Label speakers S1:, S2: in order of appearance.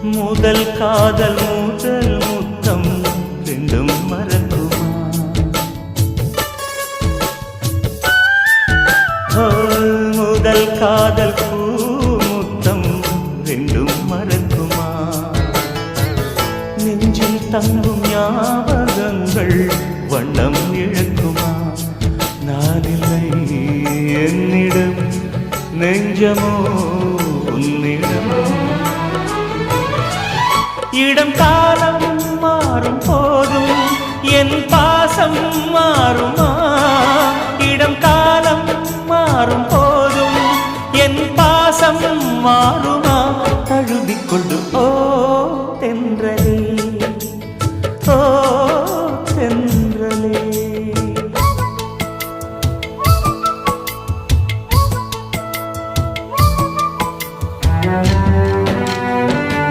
S1: முதல் காதல் முதல் முத்தம் ரெண்டும் மறக்குமா? முதல் காதல் பூ முத்தம் ரெண்டும் மறக்குமா? நெஞ்சில் தங்கும் ஞாபகங்கள் வண்ணம் இழக்குமா? நான் இல்லை என்னிடம், நெஞ்சமோ உன்னிடம். இடம் காலம் மாறும் போதும் என் பாசம் மாறுமா? இடம் காலம் மாறும் போதும் என் பாசம் மாறுமா? தழுவிக்கொண்டு ஓ தென்றலே